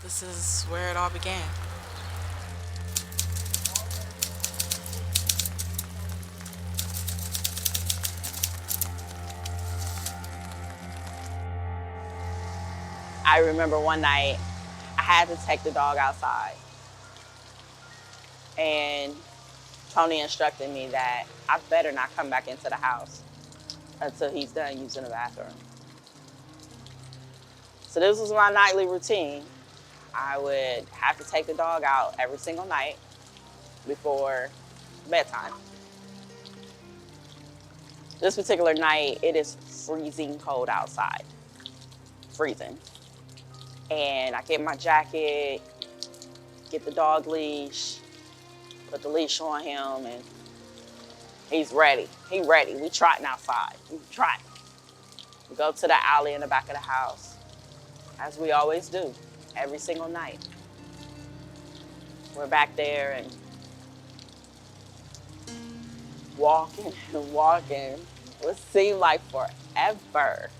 This is where it all began. I remember one night I had to take the dog outside, and Tony instructed me that I better not come back into the house until he's done using the bathroom. So this was my nightly routine. I would have to take the dog out every single night before bedtime. This particular night, it is freezing cold outside. Freezing. And I get my jacket, get the dog leash, put the leash on him, and he's ready. He's ready. We trotting outside. We trotting. We go to the alley in the back of the house, as we always do, every single night. We're back there and walking and walking. It seemed like forever.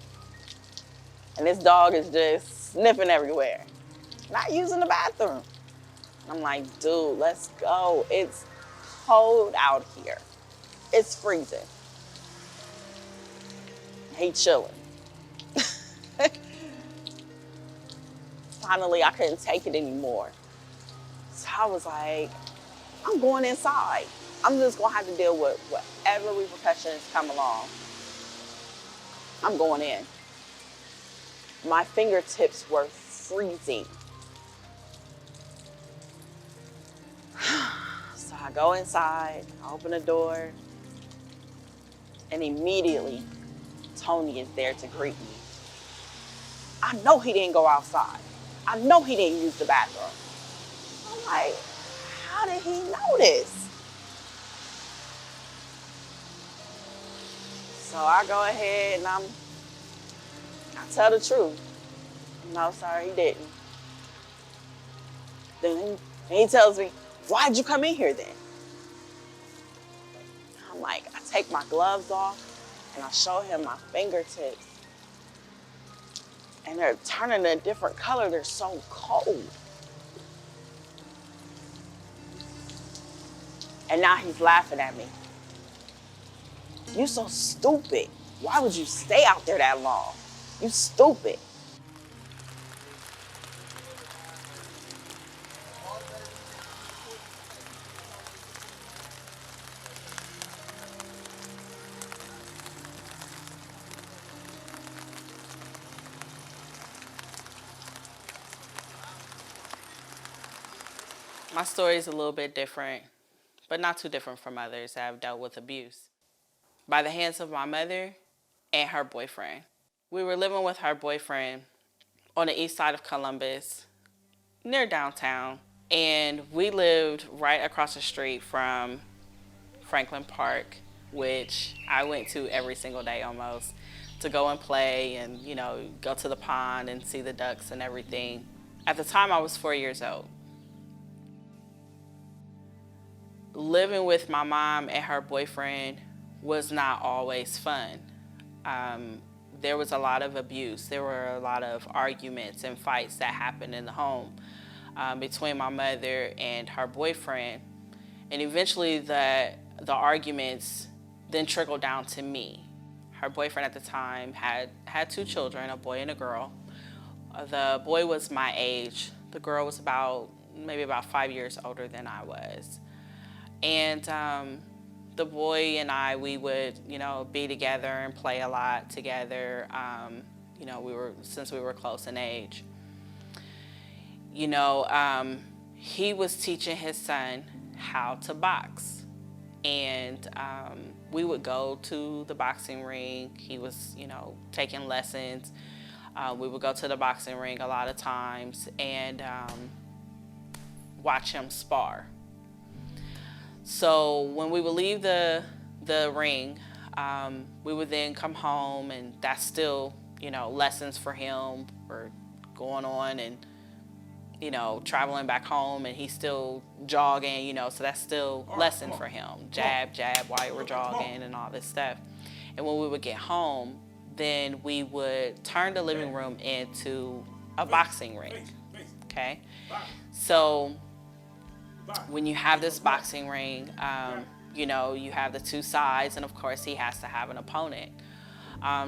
And this dog is just sniffing everywhere, not using the bathroom. I'm like, dude, let's go. It's cold out here. It's freezing. He chilling. Finally, I couldn't take it anymore. So I was like, I'm going inside. I'm just gonna have to deal with whatever repercussions come along. I'm going in. My fingertips were freezing. So I go inside, I open the door, and immediately Tony is there to greet me. I know he didn't go outside. I know he didn't use the bathroom. I'm like, how did he notice? So I go ahead and I tell the truth. No, sir, he didn't. Then he tells me, why'd you come in here then? I'm like, I take my gloves off and I show him my fingertips. And they're turning a different color. They're so cold. And now he's laughing at me. You so stupid. Why would you stay out there that long? You stupid. My story is a little bit different, but not too different from others that have dealt with abuse by the hands of my mother and her boyfriend. We were living with her boyfriend on the east side of Columbus, near downtown, and we lived right across the street from Franklin Park, which I went to every single day almost to go and play and, go to the pond and see the ducks and everything. At the time, I was 4 years old. Living with my mom and her boyfriend was not always fun. There was a lot of abuse. There were a lot of arguments and fights that happened in the home between my mother and her boyfriend. And eventually the arguments then trickled down to me. Her boyfriend at the time had two children, a boy and a girl. The boy was my age. The girl was maybe about 5 years older than I was. And the boy and I, we would, be together and play a lot together. Since we were close in age. He was teaching his son how to box. And we would go to the boxing ring. He was, taking lessons. We would go to the boxing ring a lot of times and watch him spar. So when we would leave the ring, we would then come home, and that's still, lessons for him or going on and, traveling back home, and he's still jogging, so that's still lesson for him. Jab, jab, while we're jogging and all this stuff. And when we would get home, then we would turn the living room into a boxing ring. Okay, so when you have this boxing ring, you know, you have the two sides, and of course he has to have an opponent.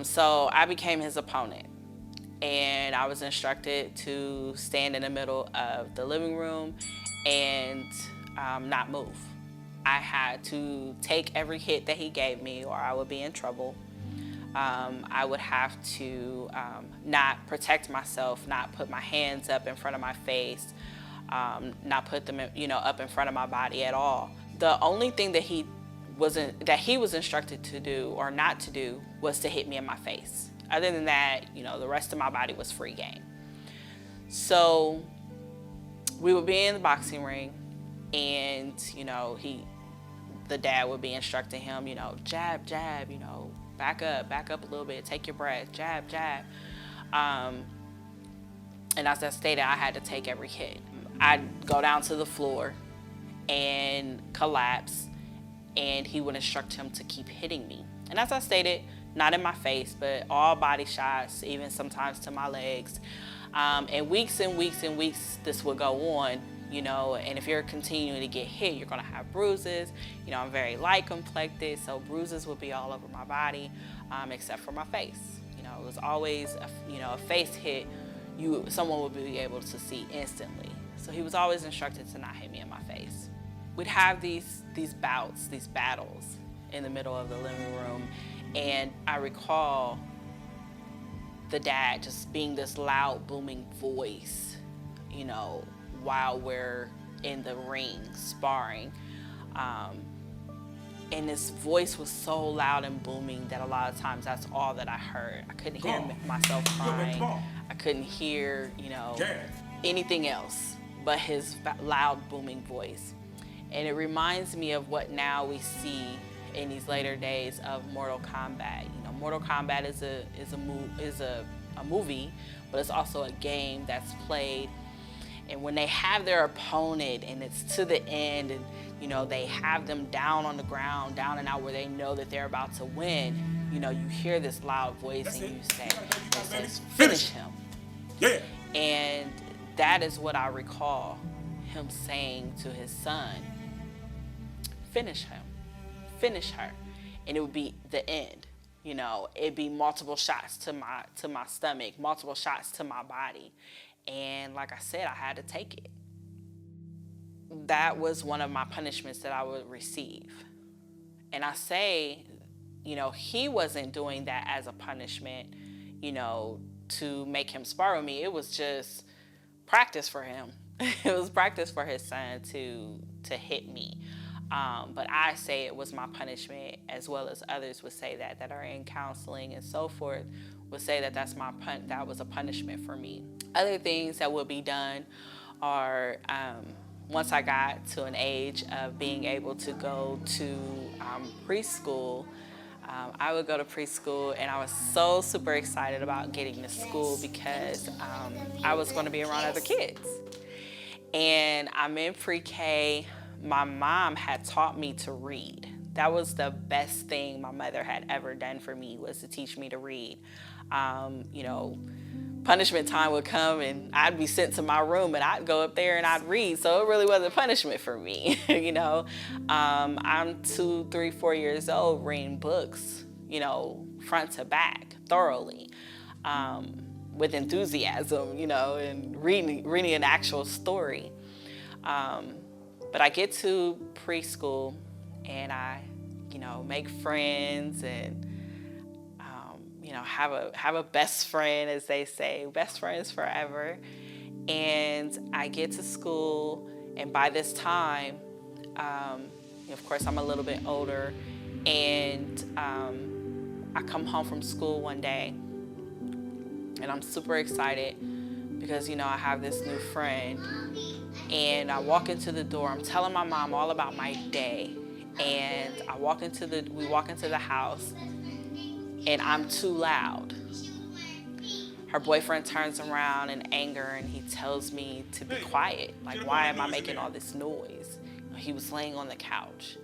So I became his opponent, and I was instructed to stand in the middle of the living room and not move. I had to take every hit that he gave me, or I would be in trouble. I would have to not protect myself, not put my hands up in front of my face, not put them, up in front of my body at all. The only thing that he was instructed to do or not to do was to hit me in my face. Other than that, the rest of my body was free game. So we would be in the boxing ring, and the dad would be instructing him, jab, jab, back up a little bit, take your breath, jab, jab. And as I stated, I had to take every hit. I'd go down to the floor and collapse, and he would instruct him to keep hitting me. And as I stated, not in my face, but all body shots, even sometimes to my legs. And weeks and weeks and weeks this would go on, and if you're continuing to get hit, you're gonna have bruises. I'm very light complected, so bruises would be all over my body, except for my face. It was always a face hit, someone would be able to see instantly. So he was always instructed to not hit me in my face. We'd have these bouts, these battles in the middle of the living room, and I recall the dad just being this loud, booming voice, while we're in the ring sparring. And this voice was so loud and booming that a lot of times that's all that I heard. I couldn't hear myself crying. I couldn't hear, anything else but his loud, booming voice. And it reminds me of what now we see in these later days of Mortal Kombat. Mortal Kombat is a movie, but it's also a game that's played. And when they have their opponent and it's to the end, and they have them down on the ground, down and out, where they know that they're about to win, you hear this loud voice and you say, it says, finish him. Yeah. And that is what I recall him saying to his son, finish him, finish her. And it would be the end. It'd be multiple shots to my stomach, multiple shots to my body. And like I said, I had to take it. That was one of my punishments that I would receive. And I say, he wasn't doing that as a punishment, to make him spar with me. It was just practice for him. It was practice for his son to hit me. But I say it was my punishment, as well as others would say that are in counseling and so forth, would say that that was a punishment for me. Other things that would be done are, once I got to an age of being able to go to preschool, I would go to preschool, and I was so super excited about getting to school because I was going to be around other kids. And I'm in pre-K. My mom had taught me to read. That was the best thing my mother had ever done for me, was to teach me to read. Punishment time would come and I'd be sent to my room and I'd go up there and I'd read. So it really wasn't punishment for me. I'm 2, 3, 4 years old reading books, front to back, thoroughly, with enthusiasm, and reading an actual story. But I get to preschool and I, make friends and have a best friend, as they say, best friends forever. And I get to school, and by this time, of course, I'm a little bit older, and I come home from school one day, and I'm super excited because, I have this new friend, and I walk into the door. I'm telling my mom all about my day, and we walk into the house, and I'm too loud. Her boyfriend turns around in anger and he tells me to be quiet. Like, why am I making all this noise? He was laying on the couch.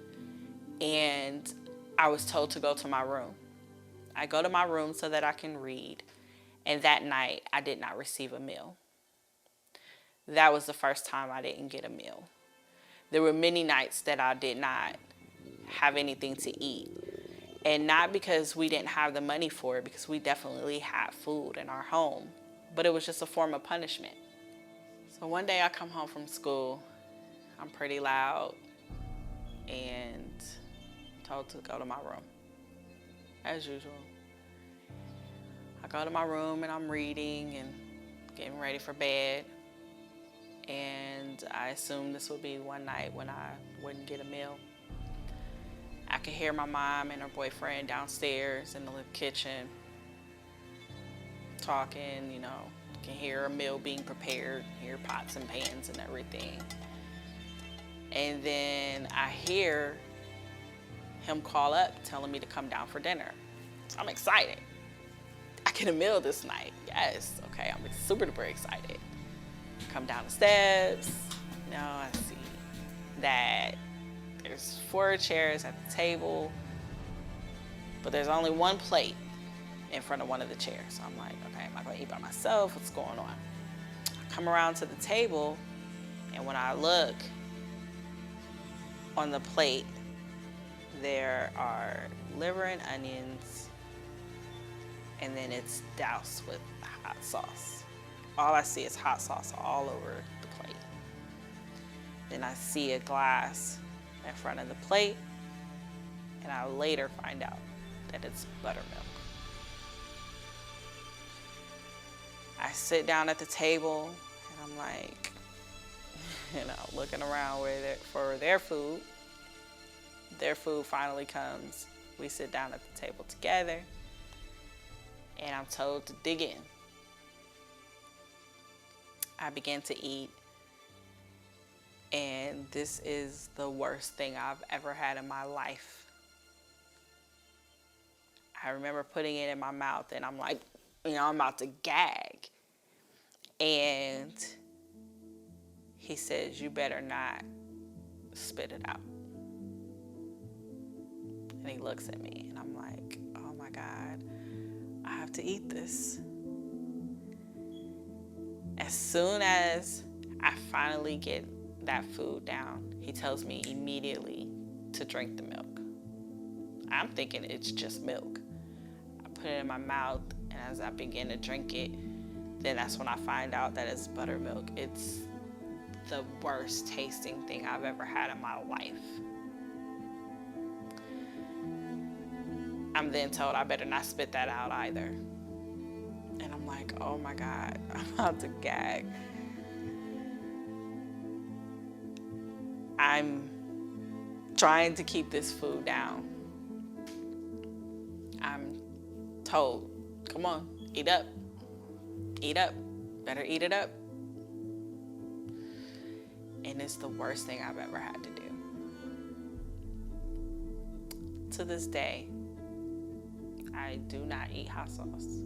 And I was told to go to my room. I go to my room so that I can read. And that night, I did not receive a meal. that was the first time I didn't get a meal. There were many nights that I did not have anything to eat. And not because we didn't have the money for it, because we definitely had food in our home, but it was just a form of punishment. So one day I come home from school, I'm pretty loud, and told to go to my room, as usual. I go to my room and I'm reading and getting ready for bed. And I assumed this would be one night when I wouldn't get a meal. I could hear my mom and her boyfriend downstairs in the kitchen talking, you know, can hear a meal being prepared, hear pots and pans and everything. And then I hear him call up telling me to come down for dinner. So I'm excited. I get a meal this night. Yes, okay, I'm super duper excited. Come down the steps. Now I see that there's 4 chairs at the table, but there's only one plate in front of one of the chairs. So I'm like, okay, am I gonna eat by myself? What's going on? I come around to the table, and when I look on the plate, there are liver and onions, and then it's doused with hot sauce. All I see is hot sauce all over the plate. Then I see a glass in front of the plate, and I later find out that it's buttermilk. I sit down at the table, and I'm like, you know, looking around for their food. Their food finally comes. We sit down at the table together, and I'm told to dig in. I begin to eat, and this is the worst thing I've ever had in my life. I remember putting it in my mouth, and I'm like, you know, I'm about to gag. And he says, you better not spit it out. And he looks at me, and I'm like, oh my God, I have to eat this. As soon as I finally get that food down, he tells me immediately to drink the milk. I'm thinking it's just milk. I put it in my mouth, and as I begin to drink it, then that's when I find out that it's buttermilk. It's the worst tasting thing I've ever had in my life. I'm then told I better not spit that out either. And I'm like, oh my God, I'm about to gag. I'm trying to keep this food down. I'm told, come on, eat up. Eat up. Better eat it up. And it's the worst thing I've ever had to do. To this day, I do not eat hot sauce.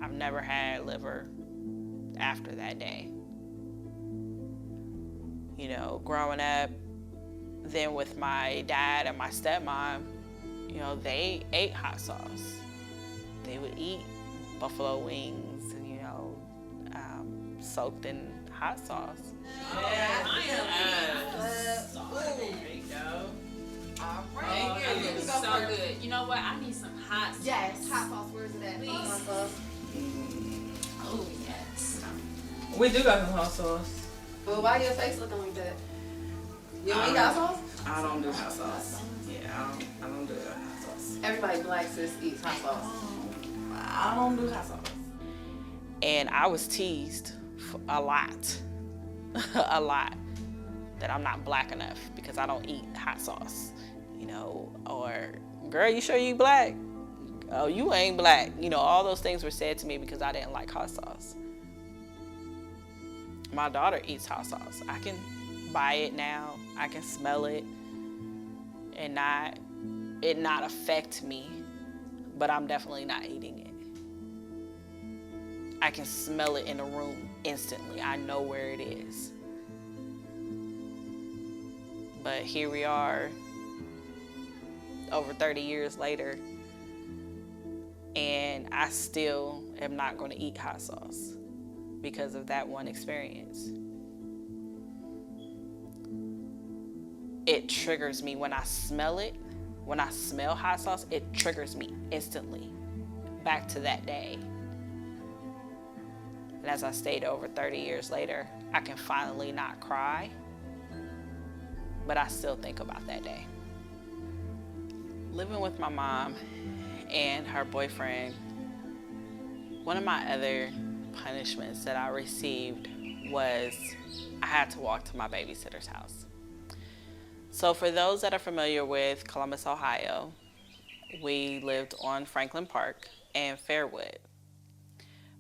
I've never had liver after that day. You know, growing up, then with my dad and my stepmom, you know, they ate hot sauce. They would eat buffalo wings and, you know, soaked in hot sauce. There you go. All right. It's so good. You know what? I need some hot sauce. Yes, hot sauce. Where's it at? Please. Hot sauce. Oh, yes. We do got some hot sauce. Well, why your face looking like that? You don't eat hot sauce? I don't do hot sauce. Yeah, I don't do hot sauce. Everybody black sis eats hot sauce. I don't do hot sauce. And I was teased a lot, a lot, that I'm not black enough because I don't eat hot sauce, you know, or, girl, you sure you black? Oh, you ain't black. You know, all those things were said to me because I didn't like hot sauce. My daughter eats hot sauce. I can buy it now. I can smell it and not affect me, but I'm definitely not eating it. I can smell it in a room instantly. I know where it is. But here we are, over 30 years later, and I still am not going to eat hot sauce because of that one experience. it triggers me when I smell it. When I smell hot sauce, it triggers me instantly back to that day. And as I stayed over 30 years later, I can finally not cry, but I still think about that day. Living with my mom and her boyfriend, one of my other punishments that I received was I had to walk to my babysitter's house. So for those that are familiar with Columbus, Ohio, we lived on Franklin Park and Fairwood.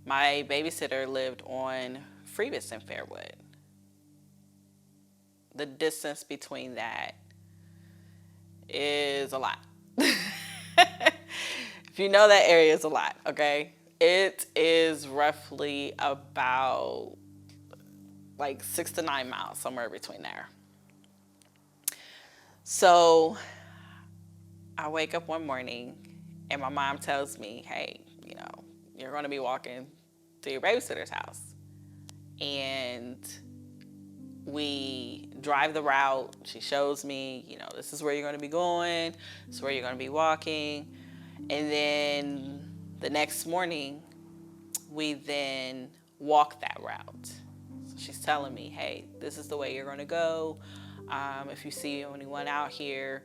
My babysitter lived on Freebus and Fairwood. The distance between that is a lot. If you know that area, is a lot, okay? It is roughly about like 6 to 9 miles, somewhere between there. So I wake up one morning and my mom tells me, hey, you know, you're going to be walking to your babysitter's house. And we drive the route. She shows me, you know, this is where you're going to be going. This is where you're going to be walking. And then the next morning, we then walk that route. So she's telling me, hey, this is the way you're going to go. If you see anyone out here,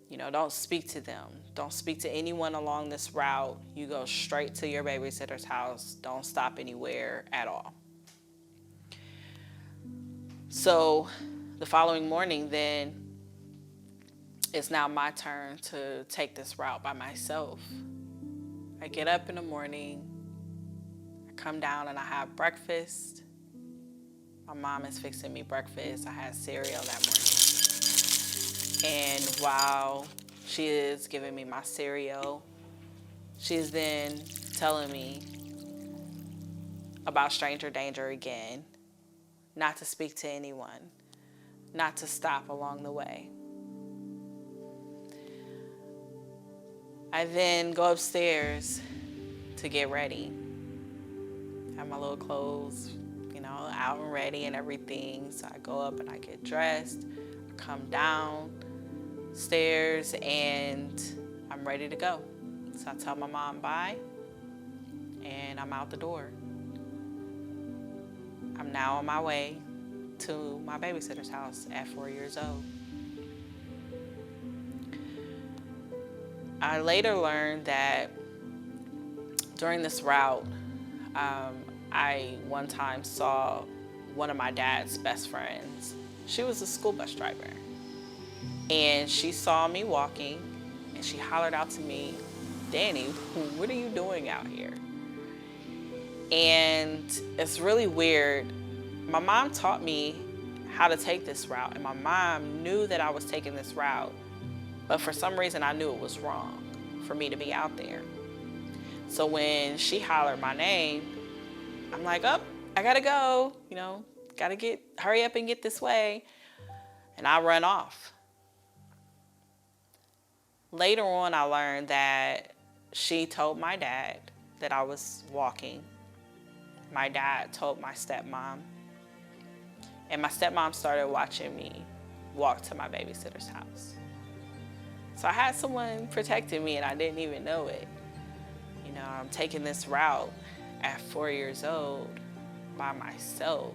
you know, don't speak to them. Don't speak to anyone along this route. You go straight to your babysitter's house. Don't stop anywhere at all. So the following morning, then, it's now my turn to take this route by myself. I get up in the morning, I come down and I have breakfast. My mom is fixing me breakfast. I had cereal that morning. And while she is giving me my cereal, she is then telling me about stranger danger again, not to speak to anyone, not to stop along the way. I then go upstairs to get ready. Have my little clothes, you know, out and ready and everything. So I go up and I get dressed, I come downstairs, and I'm ready to go. So I tell my mom bye, and I'm out the door. I'm now on my way to my babysitter's house at 4 years old. I later learned that during this route, I one time saw one of my dad's best friends. She was a school bus driver. And she saw me walking and she hollered out to me, Danny, what are you doing out here? And it's really weird. My mom taught me how to take this route, and my mom knew that I was taking this route, but for some reason I knew it was wrong for me to be out there. So when she hollered my name, I'm like, oh, I gotta go, you know, hurry up and get this way. And I run off. Later on, I learned that she told my dad that I was walking. My dad told my stepmom. And my stepmom started watching me walk to my babysitter's house. So I had someone protecting me and I didn't even know it. You know, I'm taking this route at 4 years old by myself.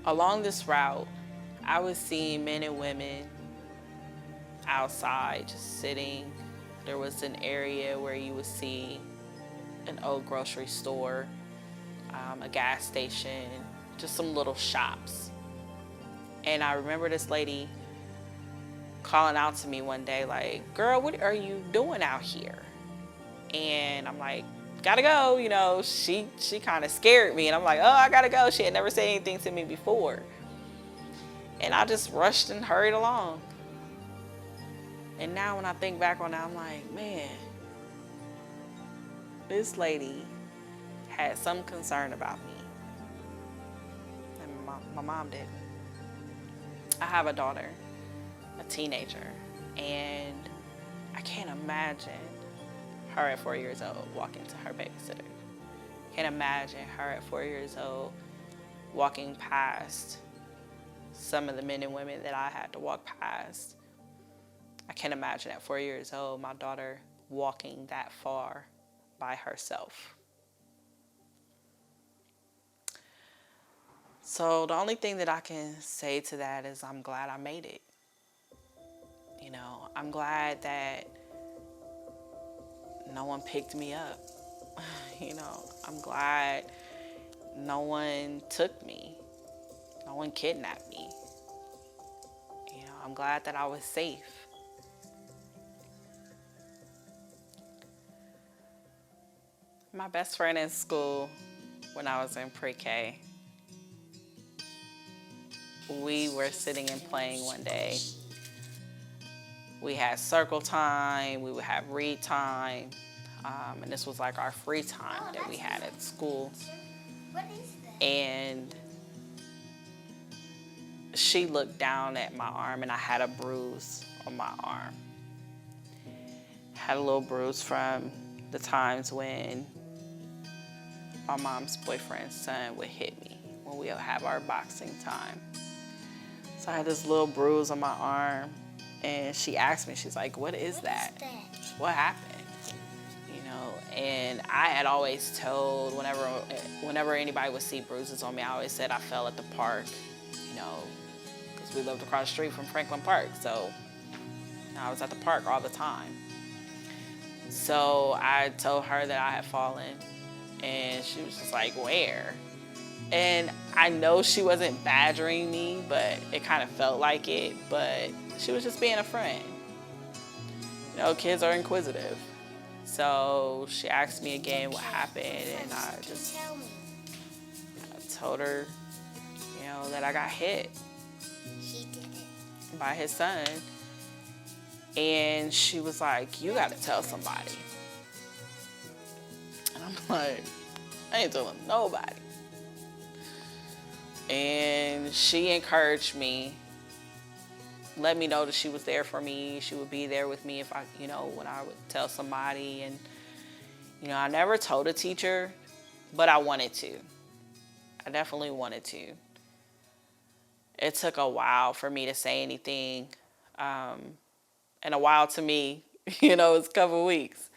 Along this route, I was seeing men and women outside just sitting. There was an area where you would see an old grocery store, a gas station, just some little shops. And I remember this lady calling out to me one day like, girl, what are you doing out here? And I'm like, gotta go, you know. She kind of scared me, and I'm like, oh, I gotta go. She had never said anything to me before. And I just rushed and hurried along. And now when I think back on that, I'm like, man, this lady had some concern about me. And my mom didn't. I have a daughter, a teenager, and I can't imagine her at 4 years old walking to her babysitter. Can't imagine her at 4 years old walking past some of the men and women that I had to walk past. I can't imagine at 4 years old, my daughter walking that far by herself. So the only thing that I can say to that is I'm glad I made it. You know, I'm glad that no one picked me up. You know, I'm glad no one took me. No one kidnapped me. You know, I'm glad that I was safe. My best friend in school, when I was in pre-K, we were sitting and playing one day. We had circle time, we would have read time, and this was like our free time that we had at school. What is that? And she looked down at my arm, and I had a bruise on my arm. Had a little bruise from the times when my mom's boyfriend's son would hit me when we would have our boxing time. So I had this little bruise on my arm, and she asked me, she's like, what is that? What happened? You know, and I had always told, whenever anybody would see bruises on me, I always said I fell at the park, you know, because we lived across the street from Franklin Park. So I was at the park all the time. So I told her that I had fallen, and she was just like, where? And I know she wasn't badgering me, but it kind of felt like it, but she was just being a friend. You know, kids are inquisitive. So she asked me again what happened, and I told her, you know, that I got hit by his son. And she was like, you gotta tell somebody. And I'm like, I ain't telling nobody. And she encouraged me, let me know that she was there for me. She would be there with me if I, you know, when I would tell somebody. And, you know, I never told a teacher, but I wanted to. I definitely wanted to. It took a while for me to say anything. And a while to me, you know, it's a couple weeks.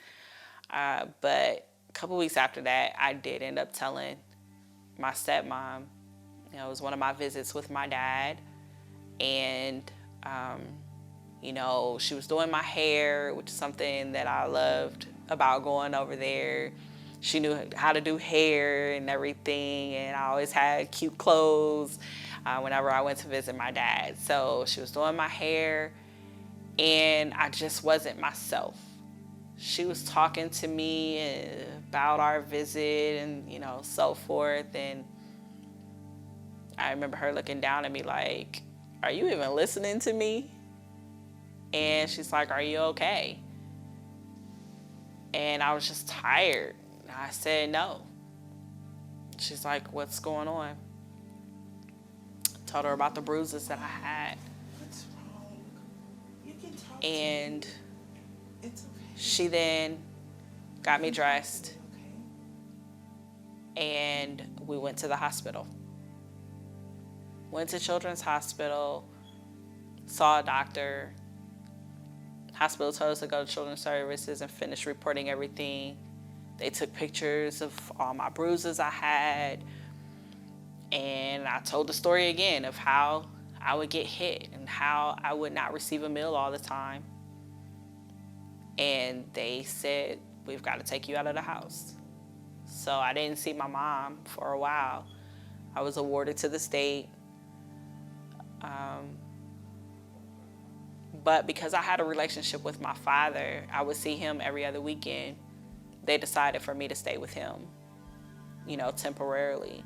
But a couple weeks after that, I did end up telling my stepmom. You know, it was one of my visits with my dad. And, you know, she was doing my hair, which is something that I loved about going over there. She knew how to do hair and everything. And I always had cute clothes whenever I went to visit my dad. So she was doing my hair, and I just wasn't myself. She was talking to me about our visit and, you know, so forth. And I remember her looking down at me like, are you even listening to me? And she's like, are you okay? And I was just tired. I said no. She's like, what's going on? I told her about the bruises that I had. What's wrong? You can talk And to me. It's okay. she then got me dressed, Okay. and we went to the hospital. Went to Children's Hospital, saw a doctor. Hospital told us to go to Children's Services and finish reporting everything. They took pictures of all my bruises I had. And I told the story again of how I would get hit and how I would not receive a meal all the time. And they said, we've got to take you out of the house. So I didn't see my mom for a while. I was awarded to the state. But because I had a relationship with my father, I would see him every other weekend. They decided for me to stay with him, you know, temporarily,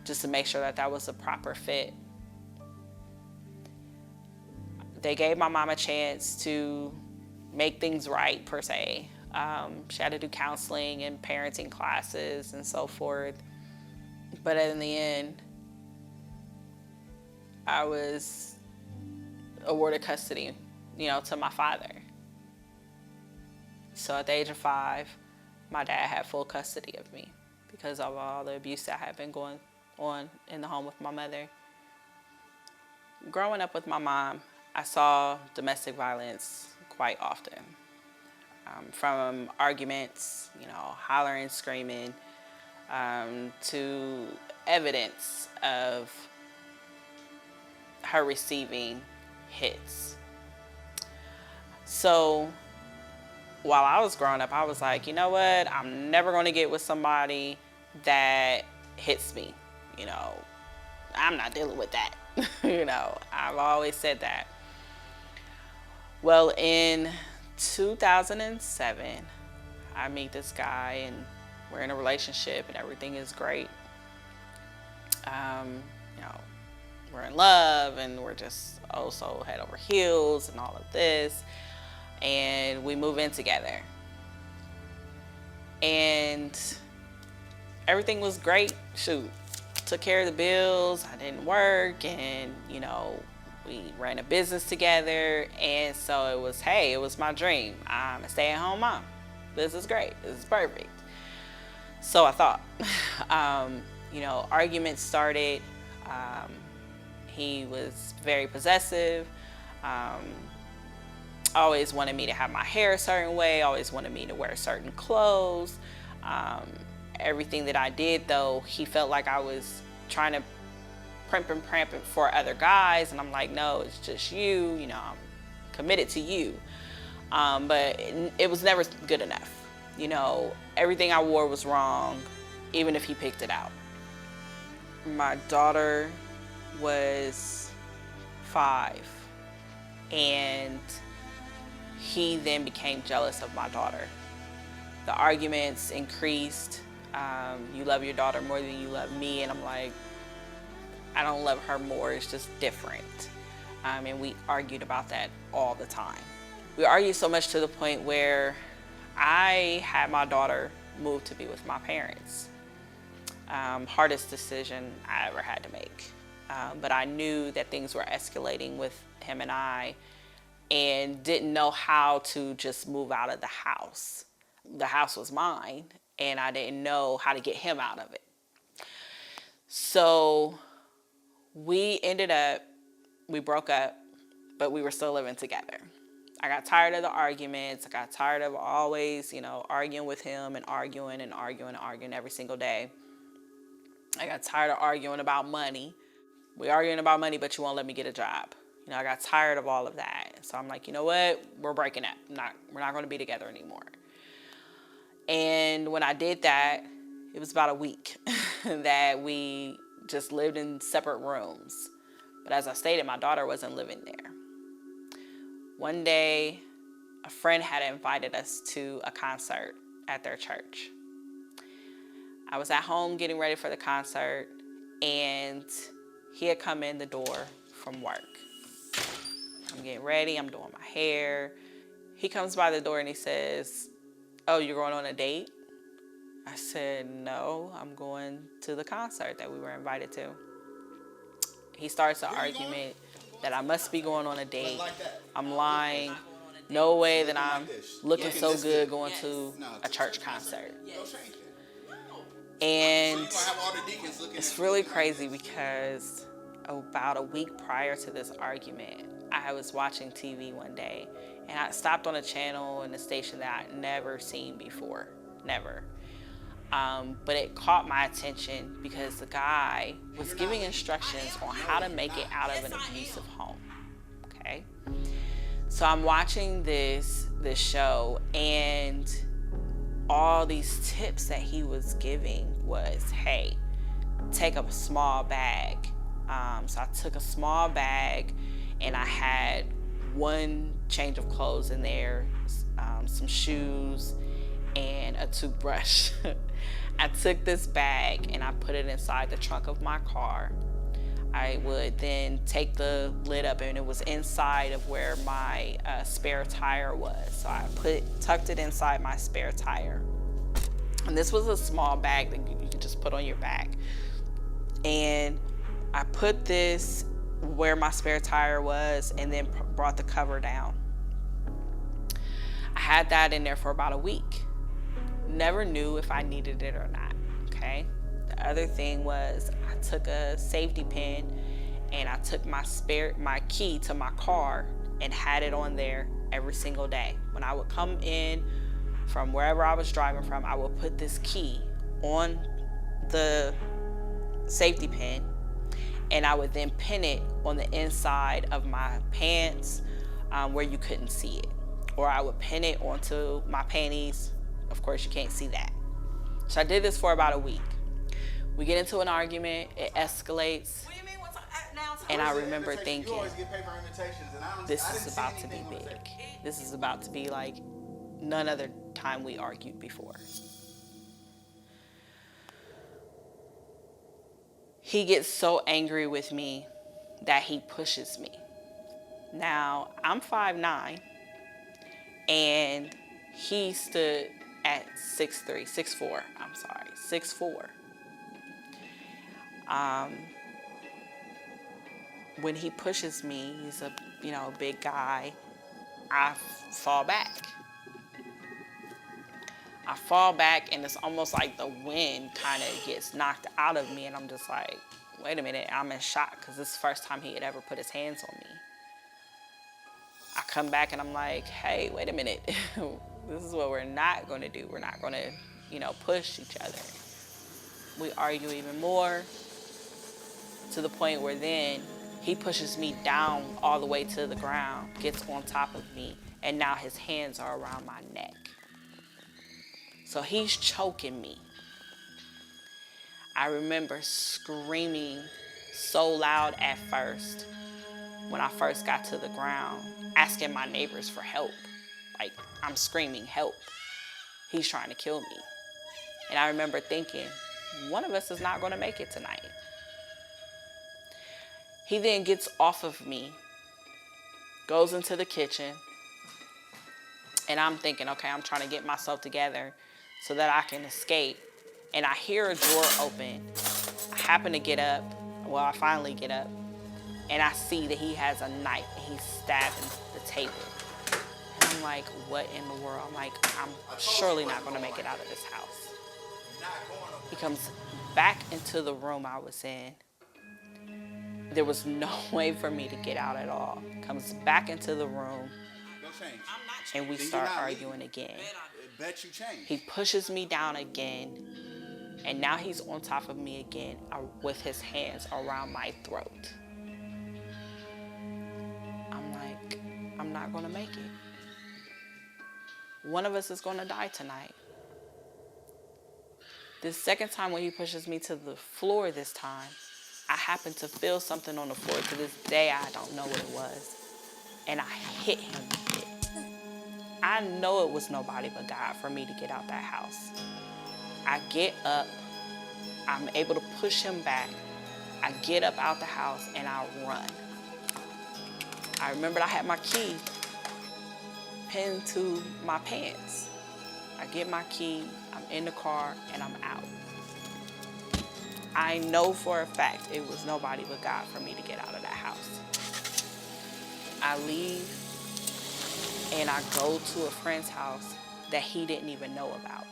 just to make sure that that was a proper fit. They gave my mom a chance to make things right, per se. She had to do counseling and parenting classes and so forth. But in the end, I was awarded custody, you know, to my father. So at the age of 5, my dad had full custody of me because of all the abuse that had been going on in the home with my mother. growing up with my mom, I saw domestic violence quite often. From arguments, hollering, screaming, to evidence of her receiving hits. So while I was growing up, I was like, you know what? I'm never going to get with somebody that hits me. I'm not dealing with that. I've always said that. Well, in 2007, I meet this guy and we're in a relationship and everything is great. We're in love and we're just so head over heels and all of this. And we move in together. And everything was great. Shoot, took care of the bills. I didn't work, and we ran a business together. And so it was my dream. I'm a stay-at-home mom. This is great. This is perfect. So I thought. Arguments started. He was very possessive. Always wanted me to have my hair a certain way. Always wanted me to wear certain clothes. Everything that I did, though, he felt like I was trying to primp and pramp it for other guys. And I'm like, no, it's just you. I'm committed to you. But it was never good enough. Everything I wore was wrong, even if he picked it out. My daughter was 5, and he then became jealous of my daughter. The arguments increased. You love your daughter more than you love me. And I'm like, I don't love her more, it's just different. And we argued about that all the time. We argued so much to the point where I had my daughter move to be with my parents. Hardest decision I ever had to make. But I knew that things were escalating with him and I, and didn't know how to just move out of the house. The house was mine, and I didn't know how to get him out of it. So we broke up, but we were still living together. I got tired of the arguments. I got tired of always, arguing with him and arguing every single day. I got tired of arguing about money. We're arguing about money, but you won't let me get a job. I got tired of all of that. So I'm like, you know what? We're breaking up. We're not going to be together anymore. And when I did that, it was about a week that we just lived in separate rooms. But as I stated, my daughter wasn't living there. One day, a friend had invited us to a concert at their church. I was at home getting ready for the concert, and he had come in the door from work. I'm getting ready, I'm doing my hair. He comes by the door and he says, "Oh, you're going on a date?" I said, "No, I'm going to the concert that we were invited to." He starts an argument that I must be going on a date. I'm lying. No way that I'm looking so good going to a church concert. And it's really crazy because about a week prior to this argument, I was watching TV one day, and I stopped on a channel in a station that I'd never seen before, never. But it caught my attention because the guy was giving instructions on how to make it out of an abusive home, okay? So I'm watching this show, and all these tips that he was giving was, hey, take up a small bag. So I took a small bag, and I had one change of clothes in there, some shoes, and a toothbrush. I took this bag and I put it inside the trunk of my car. I would then take the lid up, and it was inside of where my spare tire was. So I tucked it inside my spare tire. And this was a small bag that you could just put on your back. And I put this where my spare tire was, and then brought the cover down. I had that in there for about a week. Never knew if I needed it or not, okay? The other thing was I took a safety pin and I took my key to my car and had it on there every single day. When I would come in from wherever I was driving from, I would put this key on the safety pin, and I would then pin it on the inside of my pants where you couldn't see it. Or I would pin it onto my panties. Of course, you can't see that. So I did this for about a week. We get into an argument, it escalates. What do you mean? What's now? And I remember thinking, You always get paper invitations, and I this didn't is see about to be anything on the big. table. This is about to be like none other time we argued before. He gets so angry with me that he pushes me. Now, I'm 5'9", and he stood at 6'3", 6'4", 6'4". When he pushes me, he's a big guy, I fall back. And it's almost like the wind kind of gets knocked out of me, and I'm just like, wait a minute, I'm in shock because this is the first time he had ever put his hands on me. I come back and I'm like, hey, wait a minute. This is what we're not going to do. We're not going to, push each other. We argue even more to the point where then he pushes me down all the way to the ground, gets on top of me, and now his hands are around my neck. So he's choking me. I remember screaming so loud at first when I first got to the ground, asking my neighbors for help. Like, I'm screaming, help. He's trying to kill me. And I remember thinking, one of us is not going to make it tonight. He then gets off of me, goes into the kitchen, and I'm thinking, okay, I'm trying to get myself together so that I can escape. And I hear a drawer open. I happen to get up. Well, I finally get up, and I see that he has a knife and he's stabbing the table. And I'm like, what in the world? I'm like, I'm surely not going to make it out of this house. He comes back into the room I was in. There was no way for me to get out at all. Comes back into the room, and we start arguing again. Bet you change. He pushes me down again, and now he's on top of me again with his hands around my throat. I'm like, I'm not gonna make it. One of us is gonna die tonight. The second time when he pushes me to the floor this time, I happened to feel something on the floor. To this day, I don't know what it was. And I hit him with it. I know it was nobody but God for me to get out that house. I get up. I'm able to push him back. I get up out the house and I run. I remembered I had my key pinned to my pants. I get my key, I'm in the car, and I'm out. I know for a fact it was nobody but God for me to get out of that house. I leave and I go to a friend's house that he didn't even know about.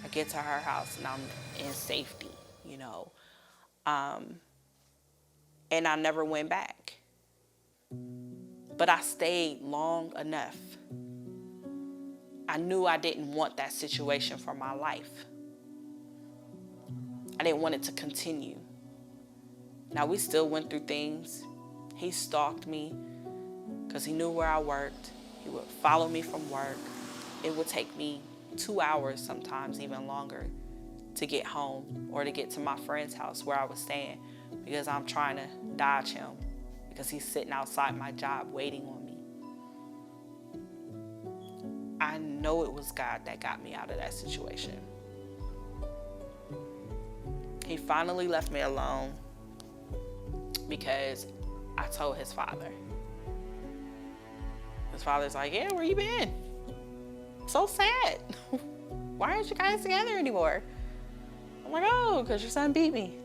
I get to her house and I'm in safety, and I never went back. But I stayed long enough. I knew I didn't want that situation for my life. I didn't want it to continue. Now, we still went through things. He stalked me because he knew where I worked. He would follow me from work. It would take me 2 hours, sometimes even longer, to get home or to get to my friend's house where I was staying because I'm trying to dodge him because he's sitting outside my job waiting on me. I know it was God that got me out of that situation. He finally left me alone because I told his father. His father's like, yeah, where you been? So sad. Why aren't you guys together anymore? I'm like, oh, because your son beat me.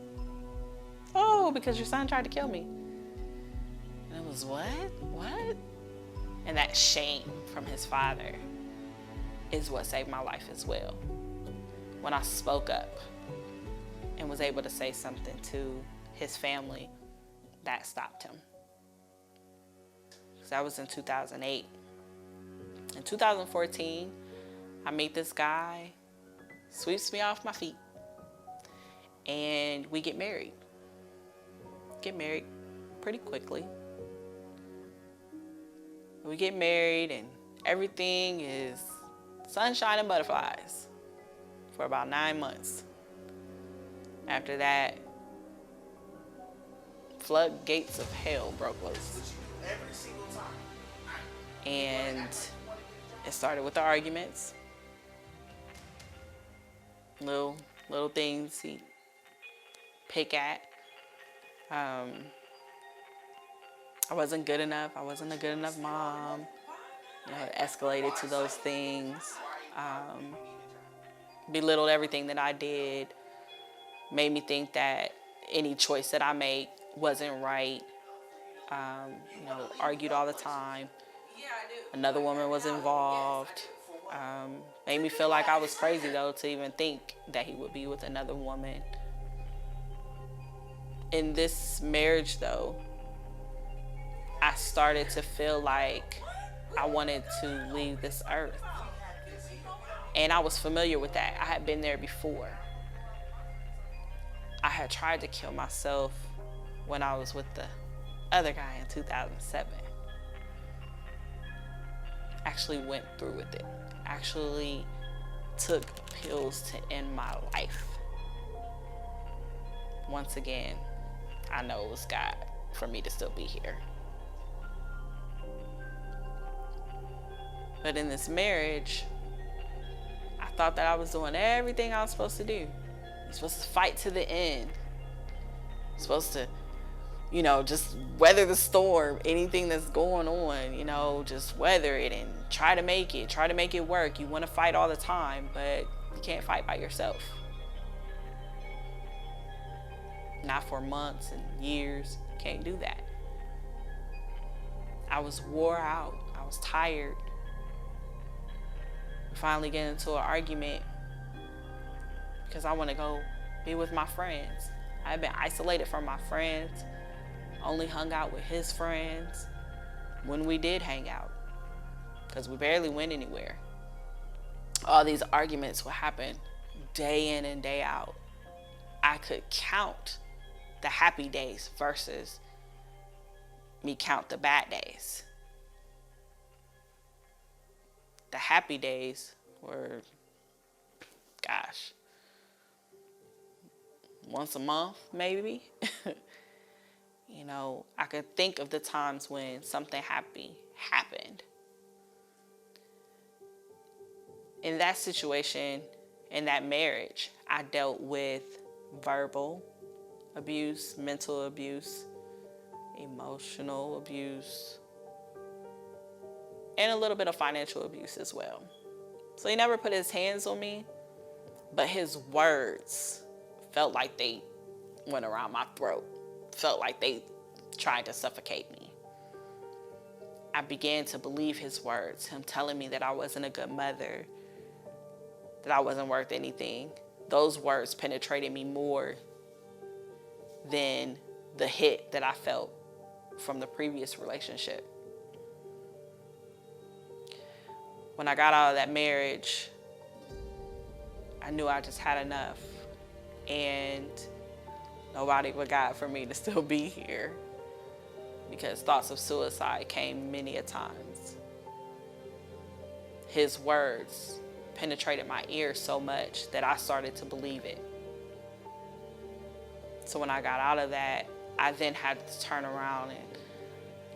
Oh, because your son tried to kill me. And it was, what? And that shame from his father is what saved my life as well. When I spoke up and was able to say something to his family that stopped him. So that was in 2008. In 2014, I meet this guy, sweeps me off my feet, and we get married. Get married pretty quickly. We get married and everything is sunshine and butterflies for about 9 months. After that, floodgates of hell broke loose. Every single time. And it started with the arguments. Little things he pick at. I wasn't good enough. I wasn't a good enough mom. You know, it escalated to those things. Belittled everything that I did. Made me think that any choice that I made wasn't right. You know, argued all the time. Another woman was involved. Made me feel like I was crazy, though, to even think that he would be with another woman. In this marriage, though, I started to feel like I wanted to leave this earth. And I was familiar with that. I had been there before. I had tried to kill myself when I was with the other guy in 2007. Actually went through with it. Actually took pills to end my life. Once again, I know it was God for me to still be here. But in this marriage, I thought that I was doing everything I was supposed to do. You're supposed to fight to the end. You're supposed to, you know, just weather the storm, anything that's going on, you know, just weather it and try to make it work. You want to fight all the time, but you can't fight by yourself. Not for months and years. Can't do that. I was wore out. I was tired. We finally get into an argument because I want to go be with my friends. I had been isolated from my friends. Only hung out with his friends when we did hang out, because we barely went anywhere. All these arguments would happen day in and day out. I could count the happy days versus me count the bad days. The happy days were, gosh, once a month maybe. You know, I could think of the times when something happy happened. In that situation, in that marriage, I dealt with verbal abuse, mental abuse, emotional abuse, and a little bit of financial abuse as well. So he never put his hands on me, but his words felt like they went around my throat. Felt like they tried to suffocate me. I began to believe his words, him telling me that I wasn't a good mother, that I wasn't worth anything. Those words penetrated me more than the hit that I felt from the previous relationship. When I got out of that marriage, I knew I just had enough, and nobody but God for me to still be here, because thoughts of suicide came many a times. His words penetrated my ears so much that I started to believe it. So when I got out of that, I then had to turn around and,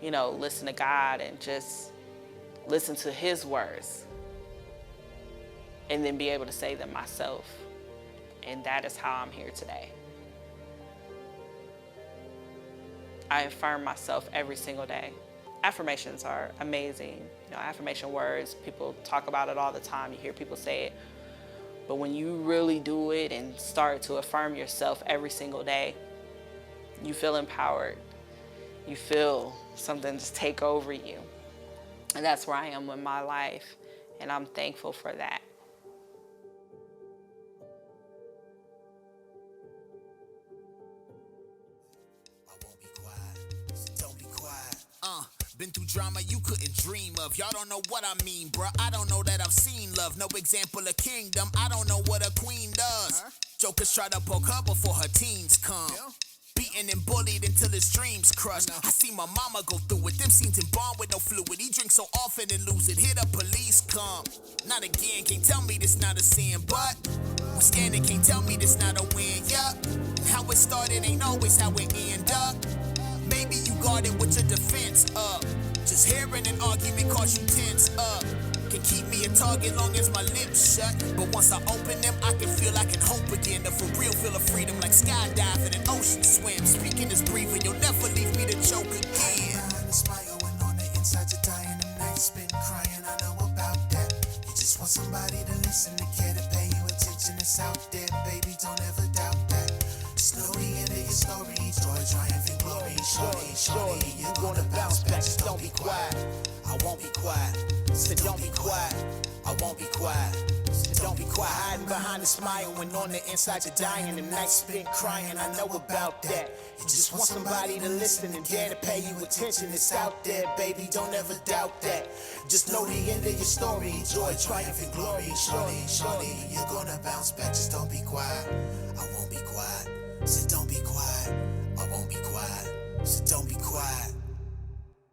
you know, listen to God and just listen to his words, and then be able to say them myself. And that is how I'm here today. I affirm myself every single day. Affirmations are amazing. You know, affirmation words, people talk about it all the time. You hear people say it. But when you really do it and start to affirm yourself every single day, you feel empowered. You feel something just take over you. And that's where I am in my life. And I'm thankful for that. Been through drama you couldn't dream of. Y'all don't know what I mean, bruh. I don't know that I've seen love. No example of kingdom. I don't know what a queen does. Jokers try to poke her before her teens come. Beaten and bullied until his dreams crushed. I see my mama go through it. Them scenes embalmed with no fluid. He drinks so often and lose it. Here the police come. Not again, can't tell me this not a sin, but I'm scanning, can't tell me this not a win, yeah. How it started ain't always how it end up. Maybe you guarded with your defense up. Just hearing an argument cause you tense up. Can keep me a target long as my lips shut. But once I open them, I can feel I can hope again. To for real feel of freedom like skydiving and ocean swim. Speaking is breathing, you'll never leave me to choke again. Behind the smile and on the inside you're dying. The night's been crying, I know about that. You just want somebody to listen, to care, to pay you attention. It's out there, baby, don't ever doubt that. Slowly into your story, joy, triumph, and glory. Shorty, you're gonna bounce back, just don't be quiet. I won't be quiet, so don't be quiet. I won't be quiet, so don't be quiet. Hiding behind the smile when on the inside you're dying. The night's spent crying, I know about that. You just want somebody to listen and dare to pay you attention. It's out there, baby, don't ever doubt that. Just know the end of your story, joy, triumph, and glory. Shorty, you're gonna bounce back, just don't be quiet. I won't be quiet, so don't